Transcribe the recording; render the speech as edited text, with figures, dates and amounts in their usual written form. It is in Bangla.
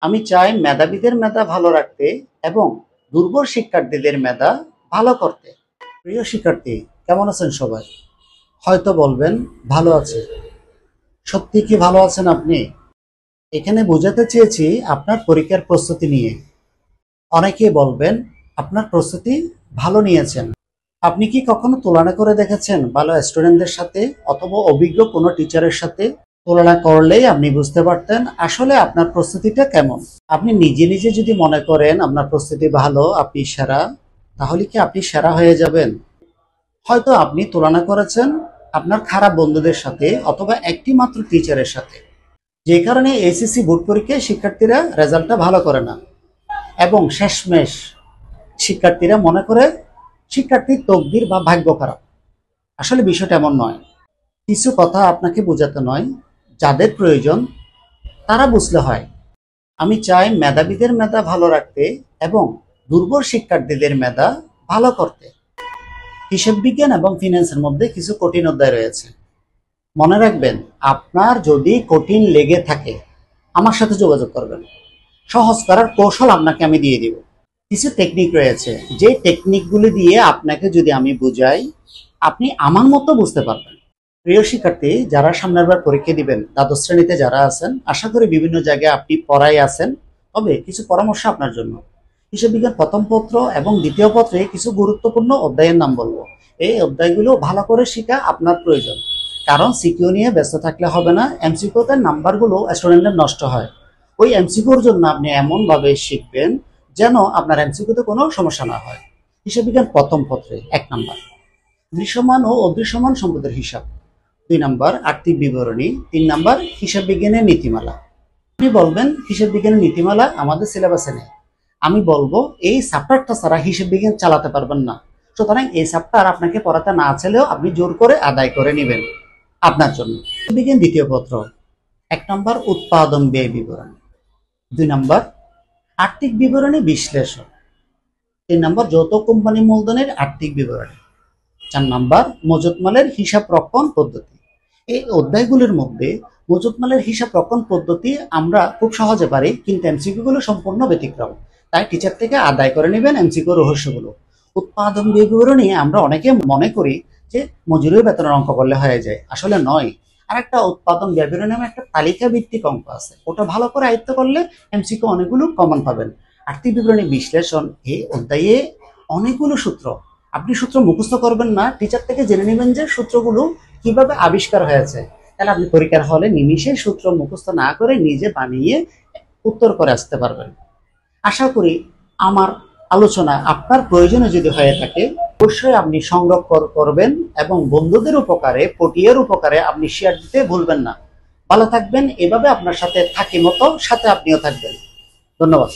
আমি চাই মেধাবীদের মেধা ভালো রাখতে এবং দুর্বল শিক্ষার্থীদের মেধা ভালো করতে। প্রিয় শিক্ষার্থী, কেমন আছেন সবাই? হয়তো বলবেন ভালো আছে। সত্যি কি ভালো আছেন আপনি? এখানে বোঝাতে চেয়েছি আপনার পরীক্ষার প্রস্তুতি নিয়ে। অনেকেই বলবেন আপনার প্রস্তুতি ভালো নিয়েছেন। আপনি কি কখনো তুলনা করে দেখেছেন ভালো স্টুডেন্টদের সাথে অথবা অভিজ্ঞ কোনো টিচারের সাথে? তুলনা করলেই আপনি বুঝতে পারতেন আসলে আপনার প্রস্তুতিটা কেমন। আপনি নিজে নিজে যদি মনে করেন আপনার প্রস্তুতি ভালো, আপনি সেরা, তাহলে কি আপনি সেরা হয়ে যাবেন? হয়তো আপনি তুলনা করেছেন আপনার খারাপ বন্ধুদের সাথে অথবা একটি মাত্র টিচারের সাথে, যে কারণে এইচএসসি বোর্ড পরীক্ষায় শিক্ষার্থীরা রেজাল্টটা ভালো করে না এবং শেষমেশ শিক্ষার্থীরা মনে করে শিক্ষার্থীর তকদির বা ভাগ্য খারাপ। আসলে বিষয়টা এমন নয়। কিছু কথা আপনাকে বোঝাতে নয়, যাদের প্রয়োজন তারা বুঝলে হয়। আমি চাই মেধাবীদের মেধা ভালো রাখতে এবং দুর্বল শিক্ষার্থীদের মেধা ভালো করতে। হিসাব বিজ্ঞান এবং ফিন্যান্সের মধ্যে কিছু কঠিন অধ্যায় রয়েছে। মনে রাখবেন, আপনার যদি কঠিন লেগে থাকে আমার সাথে যোগাযোগ করবেন। সহজ করার কৌশল আপনাকে আমি দিয়ে দিব। কিছু টেকনিক রয়েছে, যে টেকনিকগুলি দিয়ে আপনাকে যদি আমি বুঝাই, আপনি আমার মতো বুঝতে পারবেন। প্রিয় শিক্ষার্থী, যারা সামনের বার পরীক্ষা দিবেন, দ্বাদশ শ্রেণীতে যারা আছেন, আশা করি বিভিন্ন জায়গায় আপনি পড়াই আছেন। তবে কিছু পরামর্শ আপনার জন্য। হিসাব বিজ্ঞান প্রথম পত্র এবং দ্বিতীয় পত্রে কিছু গুরুত্বপূর্ণ অধ্যায়ের নাম বলবো। এই অধ্যায়গুলো ভালো করে শেখা আপনার প্রয়োজন, কারণ সিকিউ নিয়ে ব্যস্ত থাকলে হবে না। এমসিকিউতে নাম্বারগুলো স্টুডেন্টের নষ্ট হয়। ওই এমসিকিউর জন্য আপনি এমনভাবে শিখবেন যেন আপনার এমসিকিউতে কোনো সমস্যা না হয়। হিসাব বিজ্ঞান প্রথম পত্রে 1 নাম্বার দৃশ্যমান ও অদৃশ্যমান সম্পদের হিসাব, 2 নাম্বার আর্থিক বিবরণী, 3 নাম্বার হিসাব বিজ্ঞানের নীতিমালা। আপনি বলবেন হিসাব বিজ্ঞানের নীতিমালা আমাদের সিলেবাসে নেই। আমি বলবো এই চ্যাপ্টারটা ছাড়া হিসাব বিজ্ঞান চালাতে পারবেন না। সুতরাং এই চ্যাপ্টার আপনাকে পড়াতে না চাইলেও আপনি জোর করে আদায় করে নেবেন আপনার জন্য। বিজ্ঞান দ্বিতীয় পত্র 1 নাম্বার উৎপাদন ব্যয় বিবরণী, 2 নাম্বার আর্থিক বিবরণী বিশ্লেষণ, 3 নাম্বার যৌথ কোম্পানি মূলধনের আর্থিক বিবরণী, 4 নাম্বার মজুত মালের হিসাব রক্ষণ পদ্ধতি। এই অধ্যায়গুলির মধ্যে মজুত মালের হিসাব রক্ষণ পদ্ধতি আমরা খুব সহজে পারি, কিন্তু এমসিকিউ গুলো সম্পূর্ণ ব্যতিক্রম। তাই টিচার থেকে আদায় করে নেবেন এমসিকিউ রহস্যগুলো। উৎপাদন বিবরণী আমরা অনেকে মনে করি যে মজুরি বেতনের অঙ্ক করলে হয়ে যায়, আসলে নয়। আর একটা উৎপাদন বিবরণী নামে একটা তালিকা ভিত্তিক অঙ্ক আছে, ওটা ভালো করে আয়ত্ত করলে এমসিকিউ অনেকগুলো কমন পাবেন। আর্থিক বিবরণী বিশ্লেষণ এই অধ্যায়ে অনেকগুলো সূত্র। আপনি সূত্র মুখস্থ করবেন না, টিচার থেকে জেনে নেবেন যে সূত্রগুলো কিভাবে আবিষ্কার হয়েছে। তাহলে আপনি পরীক্ষার হলে নিমিষে সূত্র মুখস্থ না করে নিজে বানিয়ে উত্তর করে আসতে পারবেন। আশা করি আমার আলোচনা আপনার প্রয়োজনে যদি হয়ে থাকে, অবশ্যই আপনি সংগ্রহ করবেন এবং বন্ধুদের উপকারে, পটিয়ার উপকারে আপনি শেয়ার দিতে ভুলবেন না। ভালো থাকবেন। এভাবে আপনার সাথে থাকি মতো সাথে আপনিও থাকবেন। ধন্যবাদ।